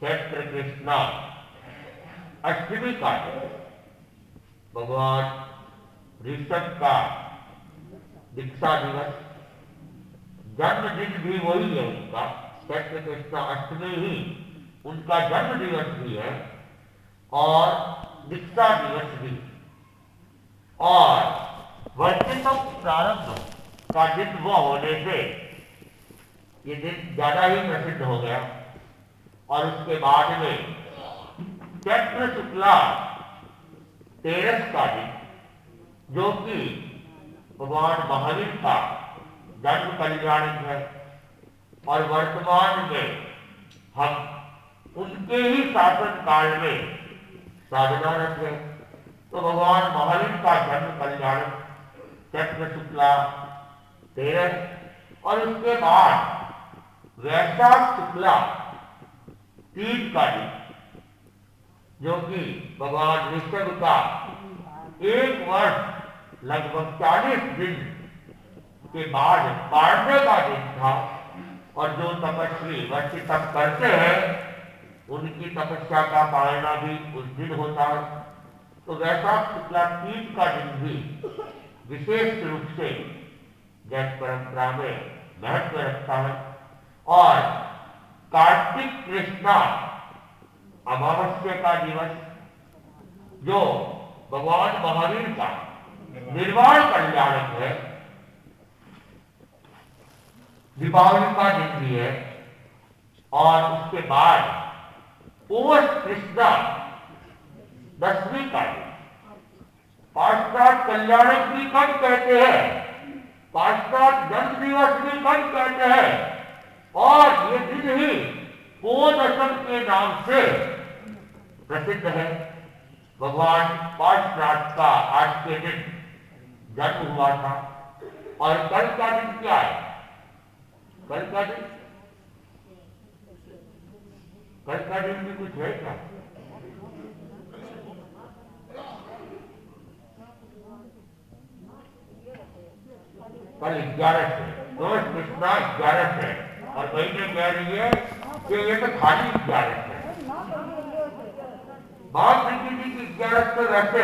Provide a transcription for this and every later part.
चैत्र कृष्णा अष्टमी का है। भगवान ऋषभ का दीक्षा दिवस, जन्मदिन भी वही है उनका। चैत्र कृष्णा अष्टमी ही उनका जन्म दिवस भी है और दीक्षा दिवस भी। और वर्षों प्रारंभ का दिन वो होने से ये दिन ज्यादा ही प्रसिद्ध हो गया। और उसके बाद में चैत्र शुक्ला तेरस का दिन, जो कि भगवान महावीर का जन्म कल्याणक है और वर्तमान में हम उनके ही शासन काल में साधनारत है। तो भगवान महावीर का जन्म कल्याणक चैत्र शुक्ला तेरस और उसके बाद वैशाख शुक्ला तीज का दिन, जो कि भगवान ऋषभ का 1 वर्ष लगभग 40 दिन के बाद पारने का दिन था। और जो तपस्वी वर्ष तप करते हैं उनकी तपस्या का पालना भी उस दिन होता है। तो वैशाख शुक्ला तीज का दिन भी विशेष रूप से जैन परंपरा में महत्व रखता है। और कार्तिक कृष्णा अमावस्या का दिवस, जो भगवान महावीर का निर्वाण कल्याणक है, दीपावली का दिन भी है। और उसके बाद पौष कृष्णा दशमी का दिन, पाश्चात कल्याणक भी कब कहते हैं, पाश्चात जन्म दिवस भी कब कहते हैं। और ये दिन ही पौषदशम के नाम से प्रसिद्ध है। भगवान पार्श्वनाथ का आज के दिन जन्म हुआ था। और कल का दिन क्या है, कल का दिन भी कुछ है क्या? कल 11 है, रोज कृष्णा 11 है। और महीने कह रही है कि ये तो खाली 11 है। बाप जी की 11 तो वैसे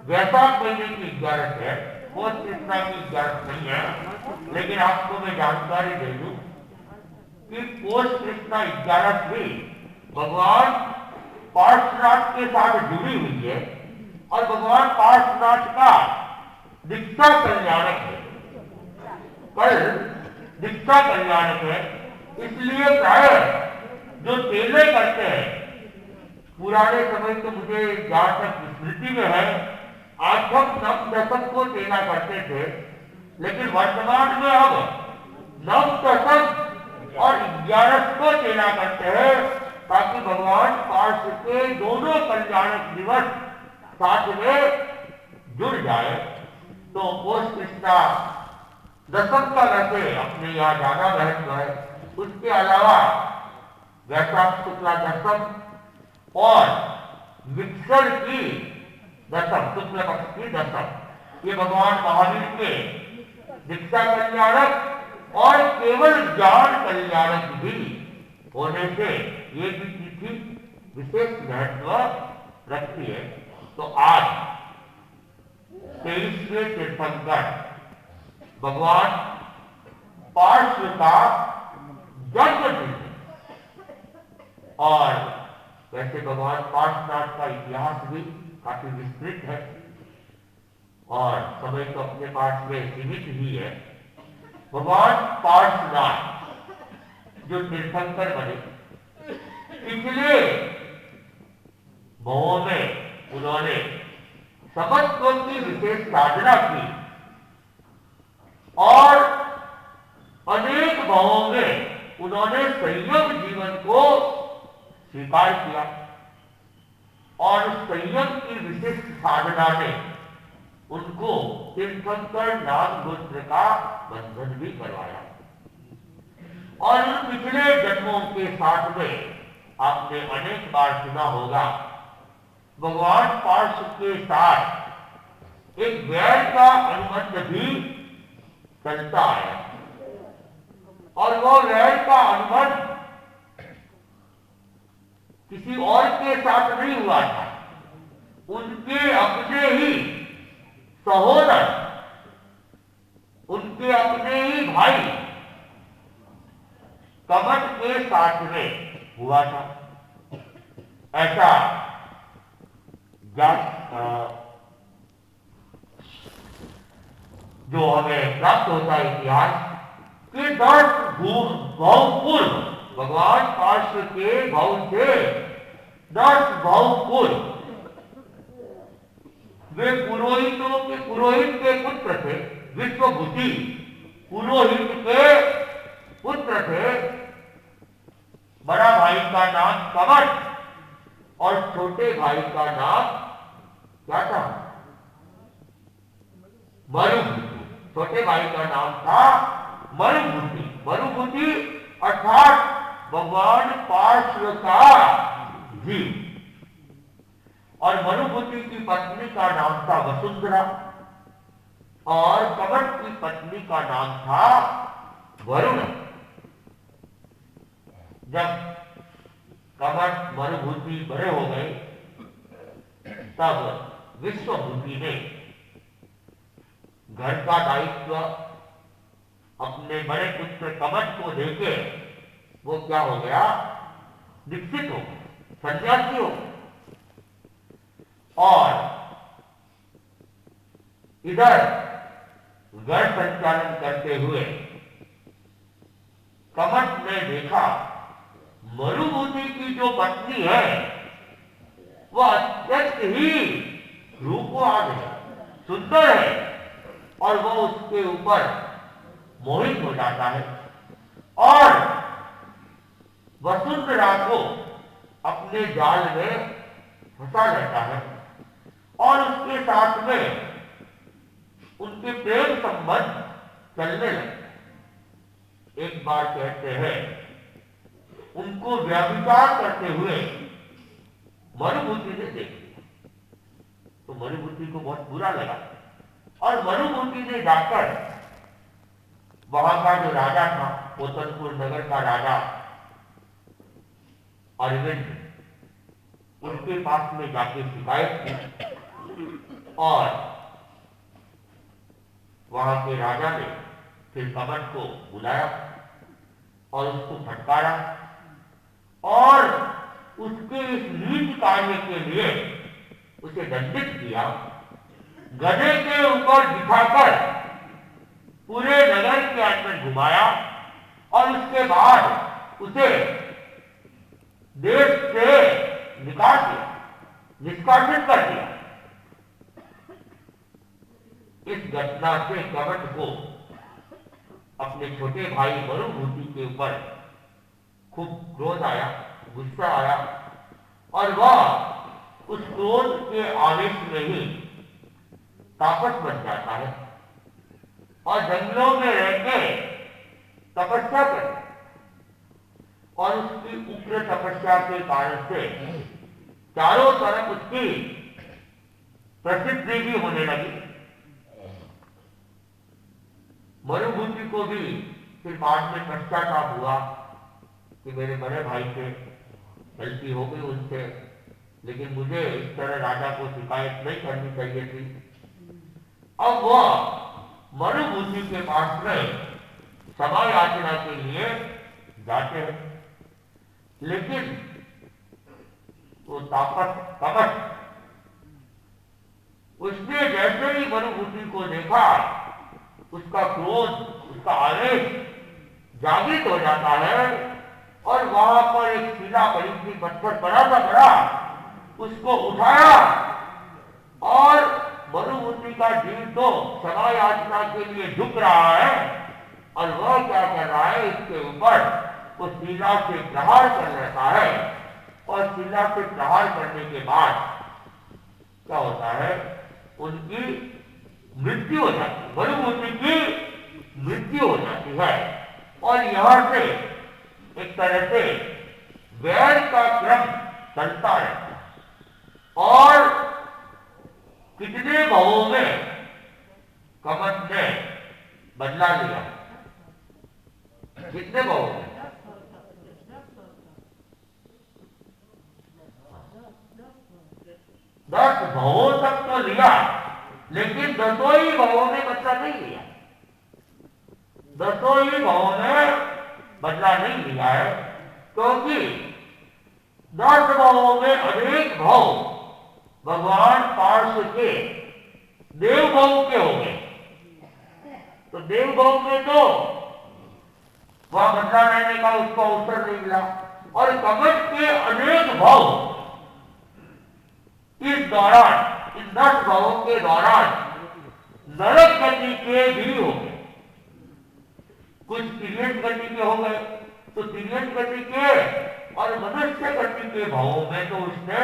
वैशाख महीने की 11 है, पौष कृष्णा की 11 नहीं है। लेकिन आपको मैं जानकारी दे दूं कि पौष कृष्णा 11 भी भगवान पार्श्वनाथ के साथ जुड़ी हुई है। और भगवान पार्श्वनाथ का दीक्षा कल्याणक है, कल दीक्षा कल्याणक है। इसलिए प्राय जो चेले करते हैं, पुराने समय तो मुझे जहां तक स्मृति में है 8th 9th 10th को चेला करते थे। लेकिन वर्तमान में अब 9th 10th और 11th को चेला करते हैं, ताकि भगवान पार्श्व के दोनों कल्याणक दिवस साथ में जुड़ जाए। तो पौष कृष्णा दशम का वैसे अपने यहाँ ज्यादा महत्व है। उसके अलावा वैशाख शुक्ला दशम और मिक्सर की दशम, शुक्ल पक्ष की दशम, ये भगवान महावीर के दीक्षा कल्याणक और केवल ज्ञान कल्याणक भी होने से ये भी तिथि विशेष महत्व रखती है। तो आज 23वें तीर्थंकर भगवान पार्श्व का जन्मदिन है। और वैसे भगवान पार्श्वनाथ का इतिहास भी काफी विस्तृत है और समय तो अपने पास में सीमित ही है। भगवान पार्श्वनाथ जो तीर्थंकर बने, पिछले भावों में उन्होंने समत्व की विशेष साधना की और अनेक भावों में उन्होंने संयम जीवन को स्वीकार किया। और संयम की विशिष्ट साधना ने उनको तीर्थंकर नाम गोत्र का बंधन भी करवाया। और इन पिछले जन्मों के साथ में आपने अनेक बार सुना होगा, भगवान पार्श्व के साथ एक वैर का अनुबंध भी चलता है। और वो वैर का अनुबंध किसी और के साथ नहीं हुआ था, उनके अपने ही सहोदर, उनके अपने ही भाई कमट के साथ में हुआ था। ऐसा जो हमें प्राप्त होता है इतिहास के 10 भाव पूर्व भगवान पार्श्व के भाव से 10 भाव पूर्व वे पुरोहित के पुत्र थे। विश्वभूति पुरोहित के पुत्र थे। बड़ा भाई का नाम कमट और छोटे भाई का नाम क्या था? मरुभूति। छोटे भाई का नाम था मरुभूति। मरुभूति अर्थात भगवान पार्श्व का जीव। और मरुभूति की पत्नी का नाम था वसुंधरा और कमट की पत्नी का नाम था वरुण। जब कमट मरुभूति बड़े हो गए तब विश्वभूति ने घर का दायित्व अपने बड़े पुत्र कमट को देके वो क्या हो गया? दीक्षित हो गया, सन्यासी हो गया। और इधर घर संचालन करते हुए कमट ने देखा मरुभूति की जो पत्नी है वह अत्यंत ही रूपवान है, सुंदर है और वह उसके ऊपर मोहित हो जाता है और वसुंधरा को अपने जाल में फंसा लेता है और उसके साथ में उनके प्रेम संबंध चलने लगते। एक बार कहते हैं उनको व्याभिचार करते हुए मरुभूति ने देख लिया तो मरुभूति को बहुत बुरा लगा और मरुभूति ने जाकर वहां का जो राजा था, पोतनपुर नगर का राजा अरविंद, उनके पास में जाके शिकायत की और वहां के राजा ने फिर कमट को बुलाया और उसको फटकारा और उसके इस नीच कार्य के लिए उसे दंडित किया। गधे के ऊपर बिठाकर पूरे नगर के अंदर घुमाया और उसके बाद उसे देश से निकाल दिया, निष्कासित कर दिया। इस घटना से कमट को अपने छोटे भाई मरुभूति के ऊपर खूब क्रोध आया, गुस्सा आया और वह उस क्रोध के आवेश में ही तापस बन जाता है और जंगलों में रहकर तपस्या करता है और उसकी उग्र तपस्या के कारण से चारों तरफ उसकी प्रसिद्धि भी होने लगी। मरुभूति को भी फिर बाद में पश्चाताप हुआ कि मेरे बड़े भाई से गलती हो गई उनसे, लेकिन मुझे इस तरह राजा को शिकायत नहीं करनी चाहिए थी। अब वह मरुभूति के पास में क्षमा याचना के लिए जाते हैं, लेकिन वो तापस कमट उसने जैसे ही मरुभूति को देखा उसका क्रोध, उसका आवेश जागृत हो जाता है और वहां पर एक शिला पड़ी थी, पत्थर बड़ा सा बड़ा, उसको उठाया और मरुभूति का जीव तो क्षमा याचना के लिए झुक रहा है और वह क्या कर रहा है, इसके ऊपर वो शिला से प्रहार कर लेता है और शिला से प्रहार करने के बाद क्या होता है, उनकी मृत्यु हो जाती है, मरुभूति की मृत्यु हो जाती है। और यहां से एक तरह से वैर का क्रम चलता रहता है और कितने भावों में कमट ने बदला लिया, कितने भावों में भवों तक तो लिया, लेकिन 10 ही भवों में बदला नहीं लिया। 10 ही भवों में बदला नहीं लिया है, क्योंकि 10 भवों में अनेक भव भगवान पार्श्व के देव भव के हो गए। तो देव भव में तो वह बदला लेने का उसको अवसर नहीं मिला, और कमट के अनेक भव इस दौरान, इन 10 भवों के दौरान नरक गति के भी हो गए। कुछ तिर्यक गति के हो गए, तो तिर्यक गति के और मनुष्य गति के भावों में तो उसने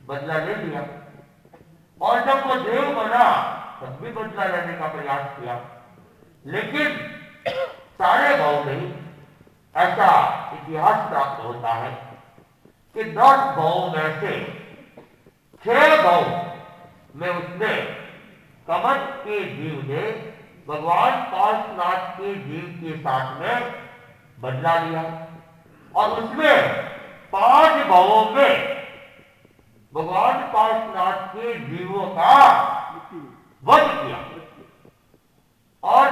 बदला ले लिया, और जब वो देव बना तब भी बदला लेने का प्रयास किया, लेकिन सारे भाव नहीं। ऐसा इतिहास प्राप्त होता है कि 10 भाव में से 6 भाव में उसने कमट के जीव ने भगवान पार्श्वनाथ के जीव के साथ में बदला लिया, और उसमें 5 भावों में भगवान पार्श्वनाथ के जीवों का वध किया, और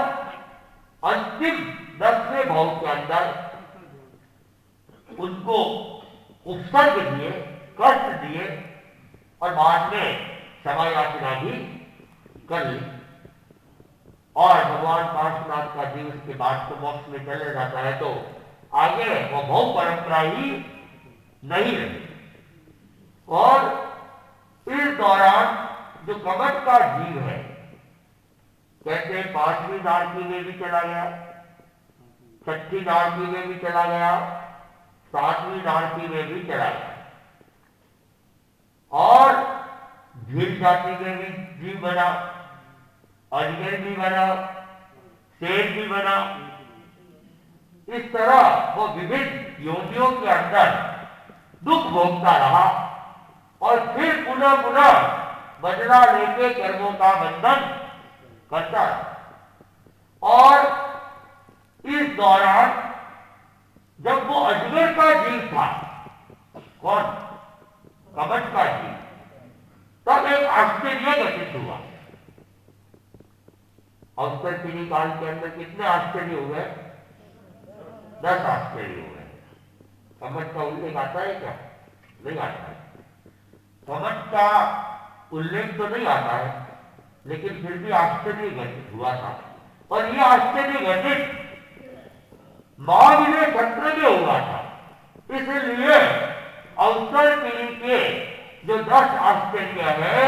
अंतिम 10वें भाव के अंदर उनको उपसर्ग दिए, कष्ट दिए, और बाद में क्षमा याचना भी कर ली। और भगवान पार्श्वनाथ का जीव उसके बाद तो मोक्ष में चले जाता है, तो आगे वो भव परंपरा ही नहीं रही। और इस दौरान जो कमट का जीव है, कहते 5वीं दारकी में भी चला गया, 6ठी दारकी में भी चला गया, 7वीं दारकी में भी चला गया, और भील जाति में भी जीव बना, अजगर भी बना, शेर भी बना। इस तरह वो विभिन्न योनियों के अंदर दुख भोगता रहा, और फिर पुनः पुनः बदला लेके कर्मों का बंधन करता रहा। और इस दौरान जब वो अजगर का जीव था, कौन? कमट का जीव, तब एक आश्चर्य घटित हुआ। अवसर पीढ़ी काल के अंदर कितने आश्चर्य हुए? 10 आश्चर्य हुए। कमट का उल्लेख आता है क्या? नहीं आता है। कमट का उल्लेख तो नहीं आता है, लेकिन फिर भी आश्चर्य घटित हुआ था, और यह आश्चर्य घटित माघ नक्षत्र में हुआ था। इसलिए अवसर पीढ़ी के जो 10 आश्चर्य है,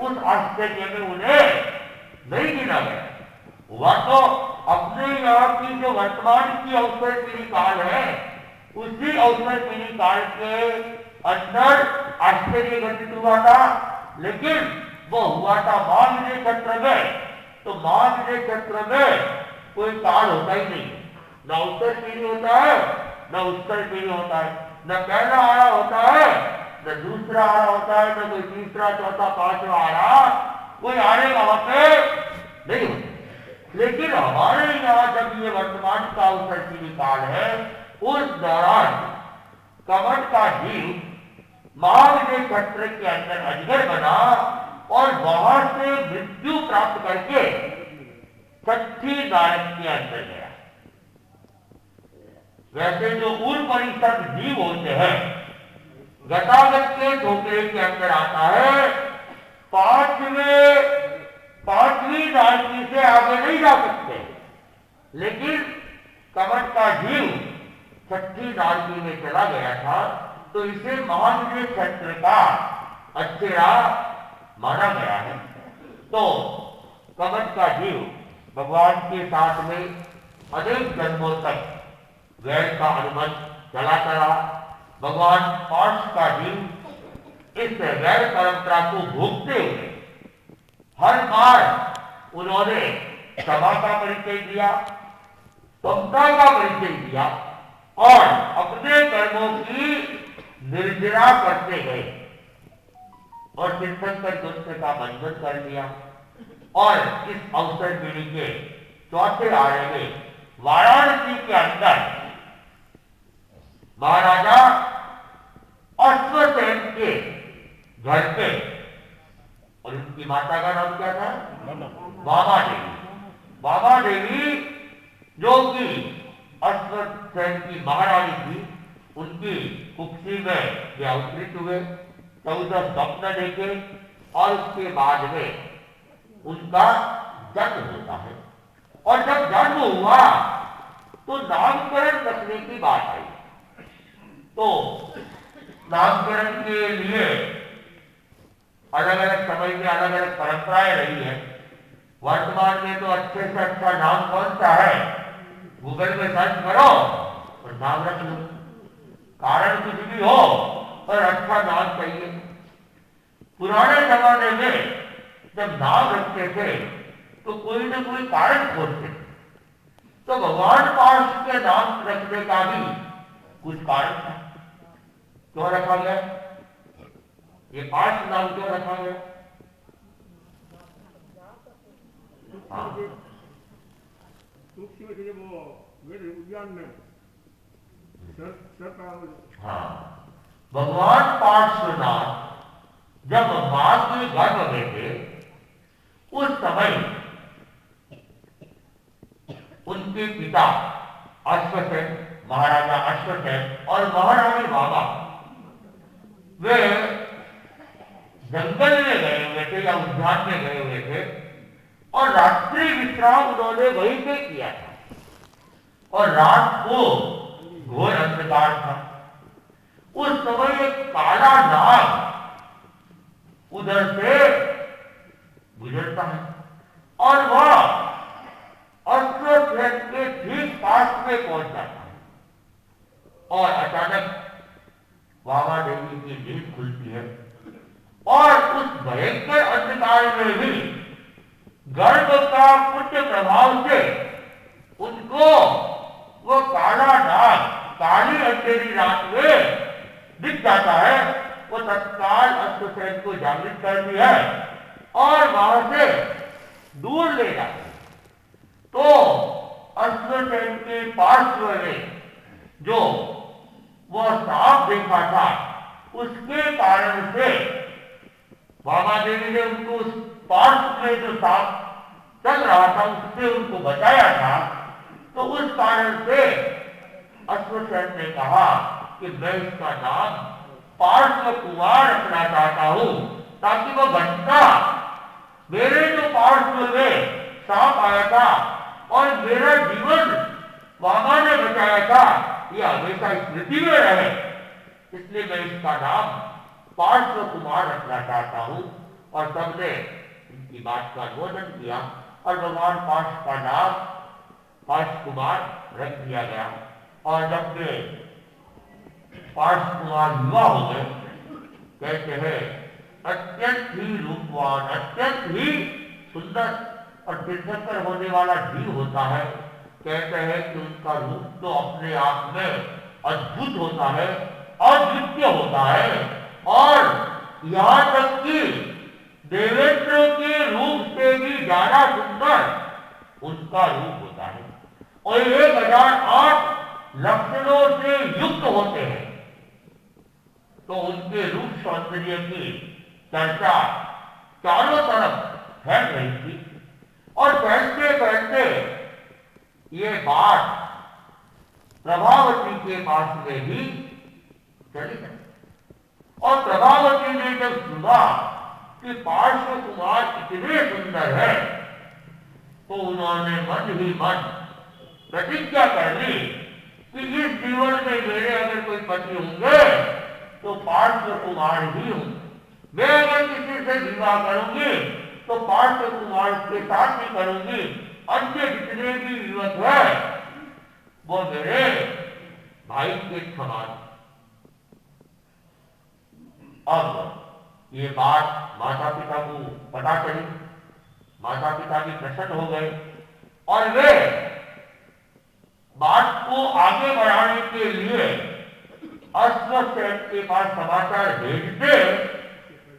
उस आश्चर्य में उन्हें नहीं गिना गया। हुआ तो अपने यहाँ की जो वर्तमान की अवसर पीढ़ी काल है, उसी अवसर पीढ़ी काल के अंदर आश्चर्य घटित हुआ था, लेकिन वो हुआ था माघ नक्षत्र में। तो माघ नक्षत्र में कोई काल होता ही नहीं, न उत्तर पीढ़ी होता है, न उत्तर पीढ़ी होता है, न पहला आरा होता है, न दूसरा आरा होता है, न कोई तीसरा, चौथा, 5वां आरा, कोई आरे वहां पे नहीं होता। लेकिन हमारे यहाँ जब ये वर्तमान का अवसर पीढ़ी काल है, उस दौरान कमट का जीव माघ नक्षत्र के अंदर अजगर बना, और वहां से मृत्यु प्राप्त करके 6ठी दारक के अंदर गया। वैसे जो ऊर परिषद जीव होते हैं, गतागत के झोंपड़े के अंदर आता है, 5वीं दारकी से आगे नहीं जा सकते, लेकिन कमट का जीव 6ठी दारकी में चला गया था, तो इसे माघ नक्षत्र का अक्षरा माना गया है। तो कमट का जीव भगवान के साथ में अनेक जन्मों तक वैर का अनुबंध चलाता रहा। भगवान पार्श का जीव इस वैर परंपरा को भोगते हुए हर बार उन्होंने क्षमा का परिचय दिया, ममता का परिचय दिया, और अपने कर्मों की निर्जरा करते गए, और तीर्थंकर दुष्ट का बंधन कर लिया। और इस अवसर पीढ़ी के चौथे आरे में वाराणसी के अंदर महाराजा अश्वसेन के घर पे माता का नाम क्या था? वामा देवी। वामा देवी जो कि अश्वसेन की महारानी थी, उनकी कुक्षी में वे अवतरित हुए, तो उधर स्वप्न देखे और उसके बाद में उनका जन्म होता है। और जब जन्म हुआ तो नामकरण रखने की बात आई। तो नामकरण के लिए अलग अलग समय में अलग अलग परंपराएं रही है। वर्तमान में तो अच्छे से अच्छा नाम कौन सा है, गूगल में सर्च करो और नाम रख लो। कारण कुछ भी हो और अच्छा नाम चाहिए। पुराने जमाने में जब नाम रखते थे तो कोई न कोई कारण खोजते थे। तो भगवान पार्श के नाम रखने का भी कुछ कारण था। क्यों रखा गया ये पार्श नाम, क्यों रखा गया? हाँ, भगवान पार्श्वनाथ जब मां के गर्भ में थे उस समय उनके पिता अश्वसेन, महाराजा अश्वसेन और महारानी वामा वे जंगल में गए हुए थे या उद्यान में गए हुए थे और रात्रि विश्राम उन्होंने वहीं पे किया था। और रात को घोर अंधकार था। उस समय एक काला नाग उधर से गुजरता है और वह अश्वसेन के ठीक पास में पहुंच जाता है। और अचानक वामा देवी की नींद खुलती है और उस भयंकर अंधकार में भी गर्भ का पुण्य प्रभाव से उनको वो काला नाग काली अंधेरी रात में दिख जाता है। वो तत्काल अश्वसेन को जागृत करती है और वहां से दूर ले जाती है। तो अश्वसेन के पार्श्व में जो वह सांप देखा था उसके कारण से वामा देवी ने उनको उस पार्श्व में जो सांप चल रहा था उससे उनको बचाया था। तो उस कारण से अश्वसेन ने कहा कि मैं इसका नाम पार्श्व कुमार रखना चाहता हूं, ताकि वह घटना मेरे जो पार्श्व में सांप आया था और मेरा जीवन वामा ने बचाया था यह हमेशा स्मृति में रहे। इसलिए मैं इसका नाम पार्श्व कुमार रखना चाहता हूं। और सबने इनकी बात का अनुमोदन किया और भगवान पार्श्व का नाम पार्श्व कुमार रख दिया गया। और जब वे पार्श्व कुमार युवा हो गए, कहते हैं अत्यंत ही रूपवान, अत्यंत ही सुंदर और तीर्थंकर होने वाला जीव होता है। कहते हैं कि उनका रूप तो अपने आप में अद्भुत होता है, अद्वितीय होता है और यहाँ तक कि देवेंद्र के रूप से भी ज्यादा सुंदर उनका रूप होता है और 1008 लक्षणों से युक्त होते हैं। तो उनके रूप सौंदर्य की चर्चा चारों तरफ फैल रही थी और फैलते फैलते ये बात प्रभावती के पास में भी चली गई। और प्रभावती ने जब सुना कि पार्श्व कुमार इतने सुंदर है तो उन्होंने मन ही मन प्रतिज्ञा कर ली कि इस जीवन में मेरे अगर कोई पति होंगे तो पार्श्व कुमार ही होंगे। मैं अगर किसी से विवाह करूंगी तो पार्श्व कुमार के साथ ही करूंगी। अन्य जितने भी युवक है वो मेरे भाई के समान। अब ये बात माता पिता को पता चली। माता पिता भी प्रसन्न हो गए और वे बात को आगे बढ़ाने के लिए अश्वसेन के पास समाचार भेजते।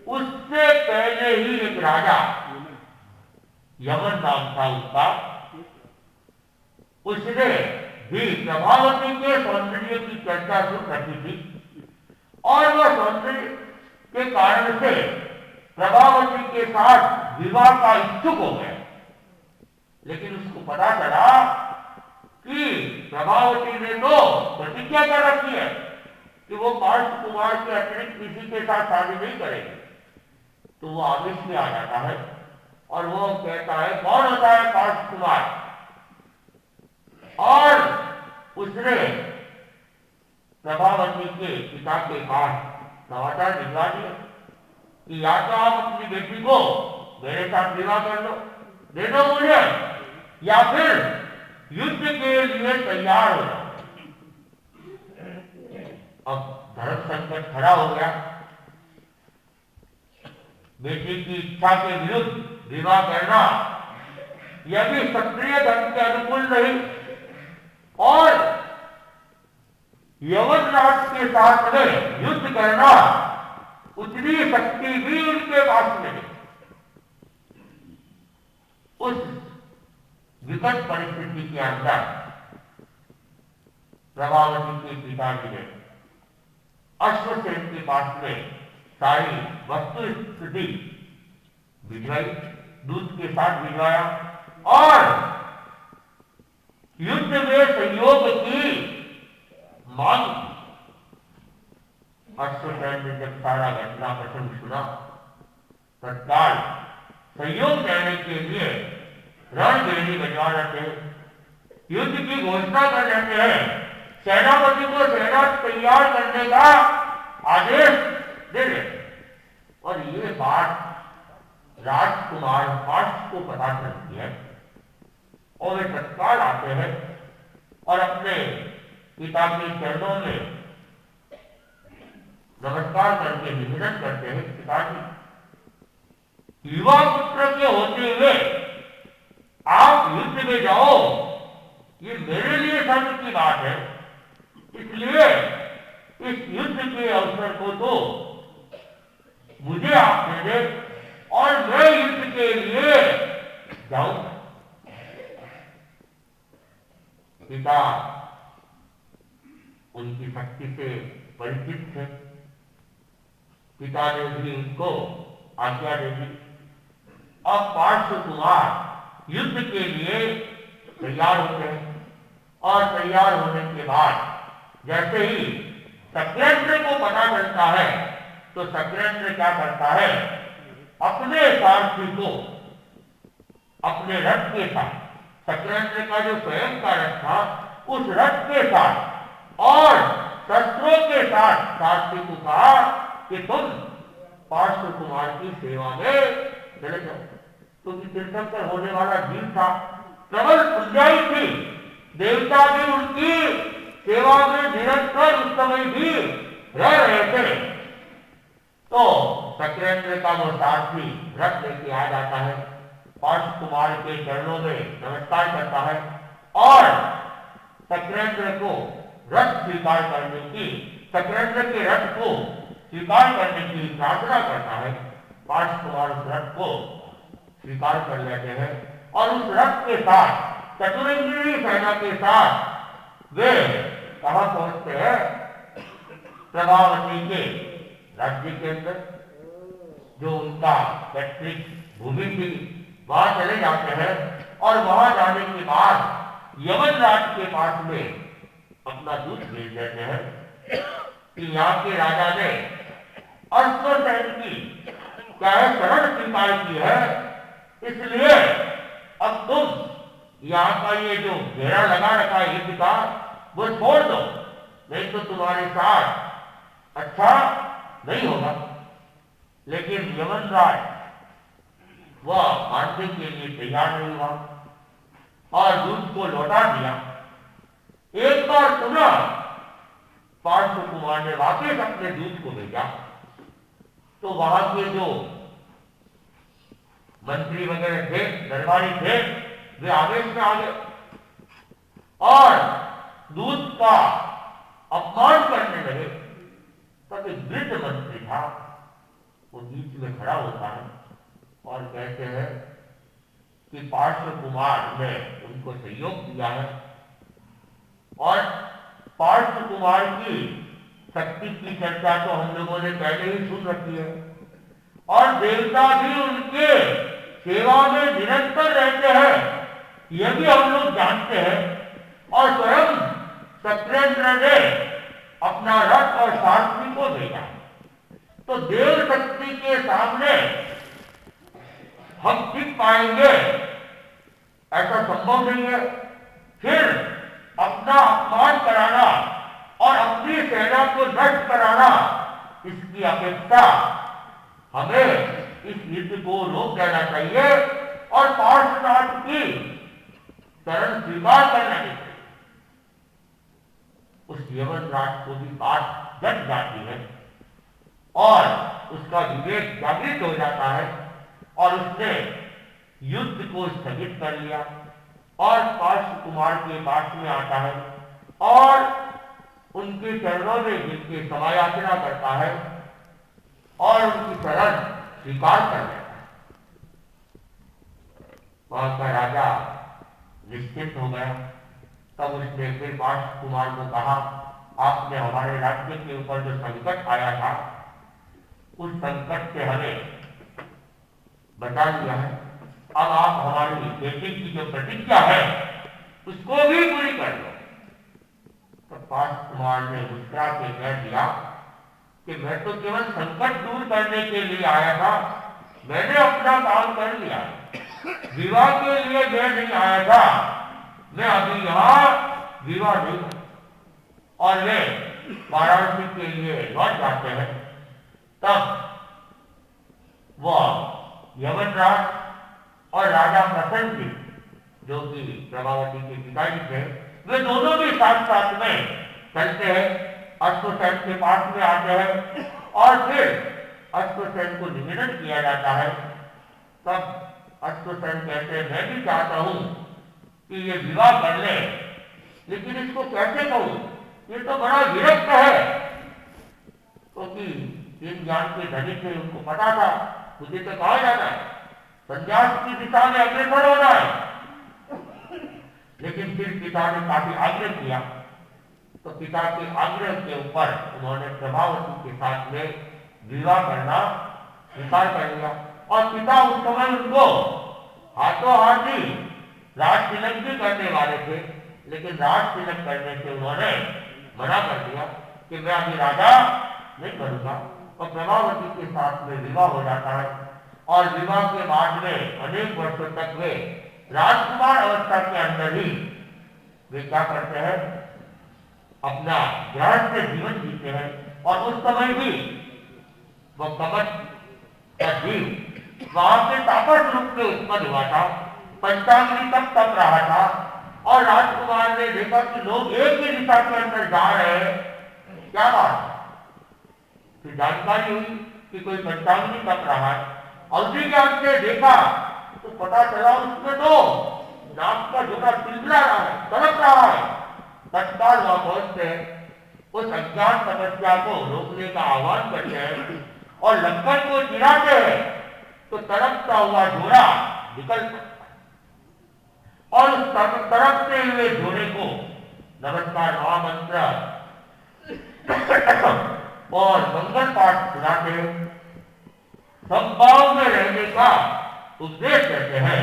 उससे पहले ही एक राजा, यमन नाम था उसका, उसने भी प्रभावती के सौंदर्य की चर्चा शुरू रखी थी और वह सौंदर्य के कारण से प्रभावती के साथ विवाह का इच्छुक हो गया। लेकिन उसको पता चला कि प्रभावती ने तो प्रतिज्ञा कर रखी है कि वो पार्थ कुमार के अतिरिक्त किसी के साथ शादी नहीं करेगी। तो वो आवेश में आ जाता है और वो कहता है कौन होता है पार्थ कुमार, और उसने प्रभावती के पिता के पास समाचार भिजवा दिया कि या तो आप अपनी बेटी को मेरे साथ विवाह कर लो, दे दो मुझे, या फिर युद्ध के लिए तैयार हो जाओ। अब धर्म संकट खड़ा हो गया। बेटी की इच्छा के विरुद्ध विवाह करना यह भी क्षत्रिय धर्म के अनुकूल नहीं, और यवन राज के साथ में युद्ध करना उतनी शक्ति भी उनके पास नहीं। उस विकट परिस्थिति के अंदर प्रभावती के पिताजी ने अश्वसेन के पास में सारी वस्तु स्थिति भिजवाई, दूध के साथ भिजवाया, और युद्ध में सहयोग की मांग। अश्वसेन ने जब सारा घटना प्रसंग सुना, तत्काल सहयोग देने के लिए रणभेरी बजवा रहे थे, युद्ध की घोषणा कर रहे हैं, सेनापति को सेना तैयार करने का आदेश दे रहे। और ये बात राजकुमार पार्थ को पता चलती है और वे तत्काल आते हैं और अपने पिता के चरणों में नमस्कार करके निवेदन करते हैं, पिताजी युवा पुत्र के होते हुए आप युद्ध में जाओ, ये मेरे लिए शर्म की बात है, इसलिए इस युद्ध के अवसर को तो मुझे आप दे दे और मैं युद्ध के लिए जाऊं। पिता उनकी शक्ति से परिचित थे, पिता ने भी उनको आज्ञा दे दी। अब पार्थ कुमार युद्ध के लिए तैयार होते हैं, और तैयार होने के बाद जैसे ही शक्रेंद्र को पता चलता है तो शक्रेंद्र क्या करता है, अपने सारथी को अपने रथ के साथ, शक्रेंद्र का जो स्वयं का रथ था उस रथ के साथ और शस्त्रों के साथ सारथी को कहा कि तुम पार्थ कुमार की सेवा में चले जाओ, क्योंकि तीर्थंकर होने वाला जीव था, प्रबल पुण्याई थी, देवता भी उनकी सेवा में निरंतर उस समय भी रह रहे थे। तो शक्रेंद्र का वो सारथी रथ लेके आ जाता है, पार्थ कुमार के चरणों में नमस्कार करता है और शक्रेंद्र को रथ स्वीकार करने की, शक्रेंद्र के रथ को स्वीकार करने की प्रार्थना करता है। पार्थ कुमार उस रथ को स्वीकार कर लेते हैं और उस रथ के साथ चतुरंगिनी सेना के साथ वे कहां पहुंचते हैं, प्रभावती के राज्य के अंदर जो उनका पैतृक भूमि थी वहां चले जाते हैं। और वहां जाने के बाद यमन राज के पास में अपना दूत भेज देते हैं कि यहाँ के राजा ने अश्वसेन की क्या है शरण स्वीकार की है, इसलिए अब तुम यहाँ का ये जो घेरा लगा रखा है युद्ध का वो छोड़ दो, नहीं तो तुम्हारे साथ अच्छा नहीं होगा। लेकिन यमन राज वह मानने के लिए तैयार नहीं हुआ और दूत को लौटा दिया। एक बार पुनः पार्थ कुमार ने वापस अपने दूत को भेजा तो वहां के जो मंत्री वगैरह थे, दरबारी थे, वे आवेश में आ गए और दूत का अपमान करने लगे। तब एक वृद्ध मंत्री था, वो बीच में खड़ा होता है और कहते हैं कि पार्थ कुमार ने उनको सहयोग दिया है और पार्थ कुमार की शक्ति की चर्चा तो हम लोगों ने पहले ही सुन रखी है और देवता भी उनके सेवा में निरंतर रहते हैं, यह भी हम लोग जानते हैं। और स्वयं सत्येंद्र ने अपना रथ और सारथी को भेजा। तो देव शक्ति के सामने हम टिक पाएंगे ऐसा संभव नहीं है। फिर अपना अपमान कराना और अपनी सेना को नष्ट कराना, इसकी अपेक्षा हमें इस युद्ध को रोक देना चाहिए और पार्श्वनाथ की शरण स्वीकार करना चाहिए। उस यमराज को भी बात जग जाती है और उसका विवेक जागृत हो जाता है और उसने युद्ध को स्थगित कर लिया और पार्श्व कुमार के पास में आता है और उनके चरणों में गिरके समायाचना करता है और उनकी शरण स्वीकार कर लेता है। वहां का राजा निश्चित हो गया। तब उसने फिर पार्श्व कुमार को कहा, आपने हमारे राज्य के ऊपर जो संकट आया था, उस संकट से हमें बचा लिया है। अब आप हमारी बेटी की जो प्रतिज्ञा है उसको भी पूरी कर लो। तो पार्श्व कुमार ने मुस्कुरा के कह दिया कि मैं तो केवल संकट दूर करने के लिए आया था, मैंने अपना काम कर लिया। विवाह के लिए मैं नहीं आया था, मैं अभी यहाँ विवाह नहीं। और वे वाराणसी के लिए लौट जाते हैं। तब वह यमराज और राजा प्रसन्न जी, जो कि प्रभावती के पिताजी थे, वे दोनों भी साथ साथ में चलते हैं, अश्वसेन के पास में आते हैं और फिर अश्वसेन को निवेदन किया जाता है। तब अश्वसेन कहते हैं, मैं भी चाहता हूं कि ये विवाह कर ले, लेकिन इसको कैसे कहूं, ये तो बड़ा विरक्त है। क्योंकि तीन ज्ञान के धनी थे, उनको पता था मुझे तो कहा जाना है, संन्यास की दिशा में अग्रसर होना है। लेकिन फिर पिता ने काफी आग्रह किया, तो पिता के आग्रह के ऊपर उन्होंने प्रभावती के साथ में विवाह करना स्वीकार कर लिया। और पिता उस समय उनको हाथों हाथ ही राज तिलक भी करने वाले थे, लेकिन राज तिलक करने से उन्होंने मना कर दिया कि मैं अभी राजा नहीं करूंगा। और प्रभावती के साथ में विवाह हो जाता है और विवाह के बाद में अनेक वर्षों तक वे राजकुमार अवस्था के अंदर ही वे क्या करते हैं, अपना गृहस्थ जीवन जीते हैं। और उस समय भी वह कमट का जीव वहां से तापस रूप में उत्पन्न हुआ था, पंचांगी तक तप रहा था और राजकुमार ने देखा कि लोग एक ही दिशा के अंदर जा रहे हैं, क्या बात। फिर जानकारी हुई कि कोई पंचांगी तप रहा है और उसी ज्ञान से देखा तो पता चला उसमें तो नाक का झोला चिल्ला रहा है, तड़प रहा है। तत्काल वहां पहुंचते हैं, उस अज्ञान तपस्या को रोकने का आह्वान करते हैं और लंकर को चिराते हैं तो तड़पता हुआ झोला निकल पड़ता और उस तड़पते हुए झोले को नमस्कार महामंत्र और मंगल पाठ सुनाते हैं, संभाव में रहने का उपदेश देते हैं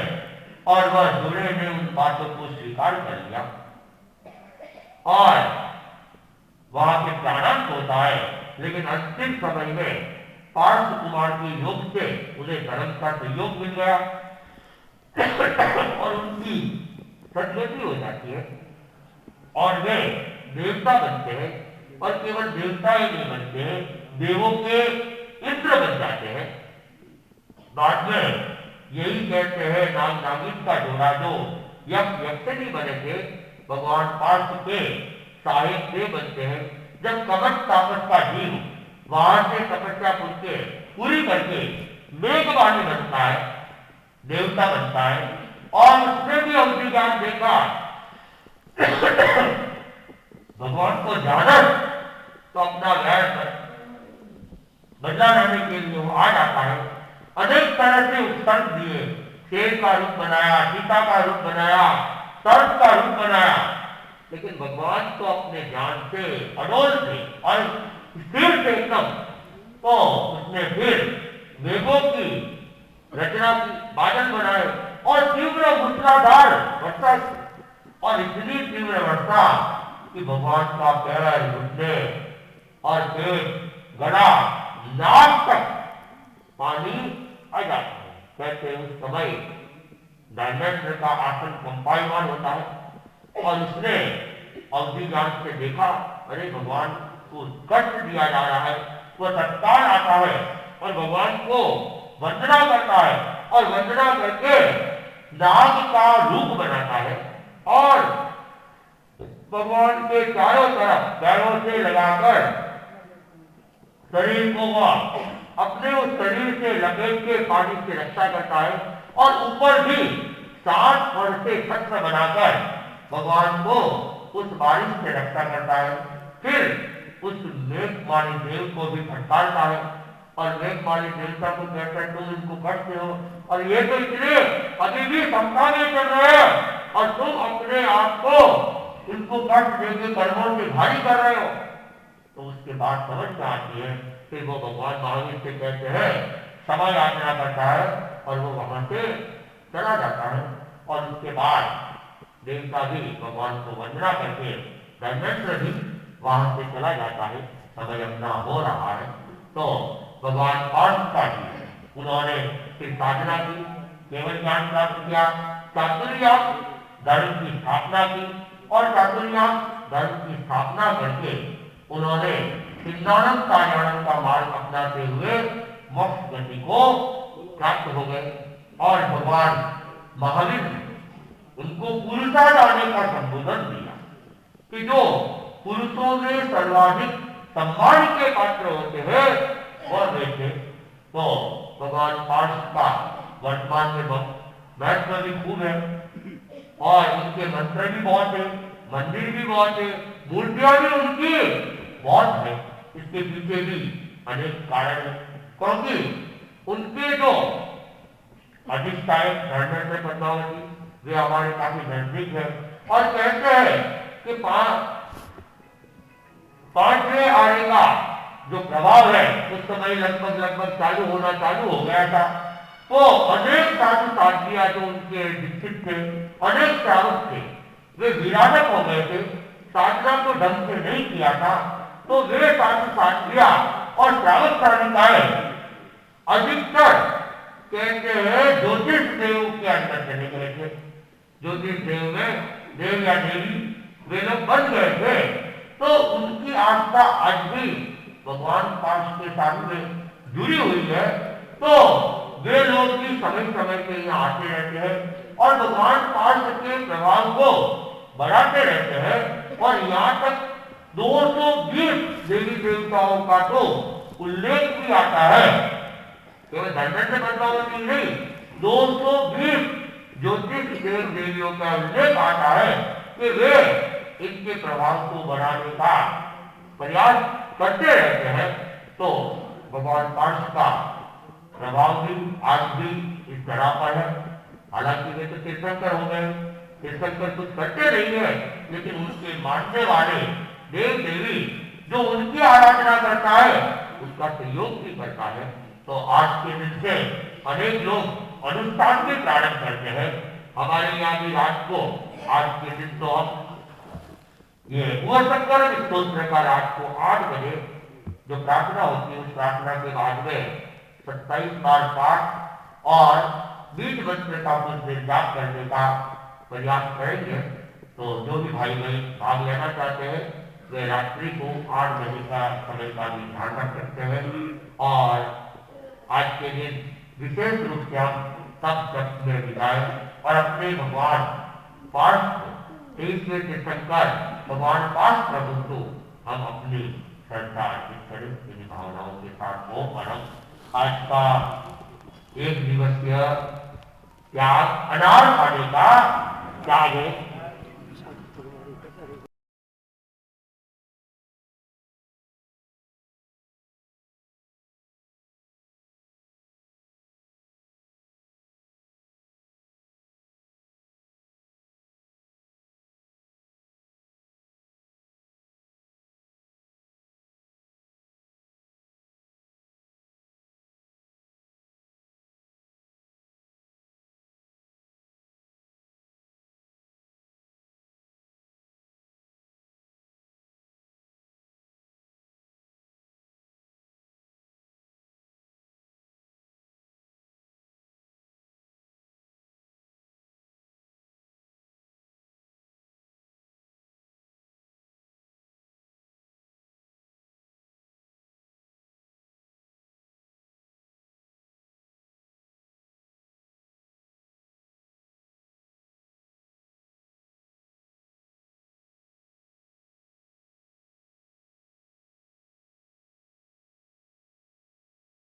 और वह झोले ने उन बातों को स्वीकार कर लिया और वहां के प्राणांत होता है। लेकिन अंतिम समय में पार्श्व कुमार के योग से उन्हें धर्म का सहयोग मिल गया और उनकी सदगति हो जाती है और वे देवता बनते हैं। और केवल देवता ही नहीं बनते, देवों के इंद्र बन जाते हैं। बाद में यही कहते हैं नाग नागिन का जोड़ा जो यक्ष यक्षिणी बने थे, भगवान पार्श्व के सहायक देव बनते हैं। जब कमट तापस का जीव वहां से तपस्या पूरी करके मेघवाणी बनता है, देवता बनता है और उसने भी अवधि ज्ञान देखा, भगवान को जाना तो अपना वैर बदला लाने के लिए वो आ जाता है। अनेक तरह से उपसर्ग दिए, शेर का रूप बनाया, सीता का रूप बनाया, सर्प का रूप बनाया, लेकिन भगवान तो अपने ज्ञान से अडोल थे और स्थिर थे एकदम। तो उसने फिर मेघों की रचना की, बादल बनाए और तीव्र मूसलाधार वर्षा, और इतनी तीव्र वर्षा कि भगवान का पैर, घुटने और पेट, गला, नाक तक पानी आ जाता है। कहते उस समय धर्मेंद्र का आसन कंपायमान होता है और उसने अवधि ज्ञान से देखा, अरे भगवान को कष्ट दिया जा रहा है। वह तत्काल आता है और भगवान को वंदना करता है और वंदना करके नाग का रूप बनाता है और भगवान के चारों तरफ पैरों से लगाकर शरीर को वह अपने उस शरीर से लपेट के पानी से रक्षा करता है और ऊपर भी 7 फर से छत्र बनाकर भगवान को उस बारिश से रक्षा करता है। फिर उस मेघमाली देव को भी फटकारता है और मेघमाली देवता को कहता है, तुम इनको करते हो और ये तो इतने अभी भी क्षमता नहीं कर रहे हैं और तुम अपने आप को इनको कष्ट देके कर्मों से भारी कर रहे हो। तो उसके बाद समझ में आती है, फिर वो भगवान महावीर से कहते हैं, समय याचना करता है और वो वहां से चला जाता है। और उसके बाद देवता भी भगवान को वंदना करके धर्मेंद्र भी वहां से चला जाता है। समय अपना हो रहा है तो भगवान पार्वती जी उन्होंने फिर साधना की, केवल ज्ञान प्राप्त किया, चातुर्याग धर्म की स्थापना की और चातुर्याग धर्म की स्थापना करके उन्होंने सिद्धानंद कार्यानंद का मार्ग अपनाते हुए मोक्ष गति को प्राप्त हो गए। और भगवान महावीर ने उनको पुरुषार्थ आने का संबोधन दिया कि जो पुरुषों में सर्वाधिक सम्मान के पात्र होते हैं वह वे थे। तो भगवान पार्थ का वर्तमान में महत्व भी खूब है और उनके मंत्र भी बहुत है, मंदिर भी बहुत है, मूर्तियां भी उनकी बहुत है। इसके पीछे भी अनेक कारण है, क्योंकि उनके जो अधिष्ठायक धर्मेंद्र पद्मावती वे हमारे काफी नजदीक है और कहते हैं कि पांचवें आर्य का जो प्रभाव है उस समय लगभग चालू हो गया था। तो अनेक साधु साध्वियां जो उनके दीक्षित थे, अनेक श्रावक थे, वे विराजक हो गए थे, साधना को ढंग से नहीं किया था। तो वे साधु साध्वियां और श्रावक प्राणिकाएं अधिकतर कहते हैं ज्योतिष देव के अंदर चले गए थे। ज्योतिष देव में देव या देवी वे लोग बन गए थे। तो उनकी आस्था आज भी भगवान पार्थ के साथ में जुड़ी हुई है। तो वे लोग भी समय समय पे यहाँ आते रहते हैं और भगवान पार्थ के प्रभाव को बढ़ाते रहते हैं। और यहाँ तक 220 देवी देवताओं का तो उल्लेख भी आता है, केवल धर्मेंद्र पद्मावती नहीं, 220 ज्योतिष देव देवियों का उल्लेख आता है कि वे इनके प्रभाव को बढ़ाने का प्रयास करते रहते हैं। तो भगवान पार्थ का प्रभाव भी आज भी इस तरह पर है। हालांकि वे तो तीर्थंकर हो गए, तीर्थंकर कुछ करते नहीं है, लेकिन उनके मानने वाले देव देवी जो उनकी आराधना करता है उसका सहयोग भी करता है। तो आज के दिन से अनेक लोग अनुष्ठान भी प्रारंभ करते हैं। हमारे यहाँ भी रात को आज के दिन तो हम ये शंकर स्तोत्र का रात को 8 बजे जो प्रार्थना होती है उस प्रार्थना के बाद में 27 बार पाठ और 20 मंत्र का कुछ देर जाप करने का प्रयास करेंगे। तो जो भी भाई बहन भाग लेना चाहते हैं वे रात्रि को 8 बजे का समय का भी ध्यान रख सकते हैं। और आज के दिन विशेष रूप से हम सब जप में बिताए और अपने भगवान पार्थ 23वें तीर्थंकर भगवान पार्थ प्रभु को हम अपनी श्रद्धा अर्पित करें इन भावनाओं के साथ। वो परम आज का 1 दिवसीय त्याग अनार खाने का त्याग है।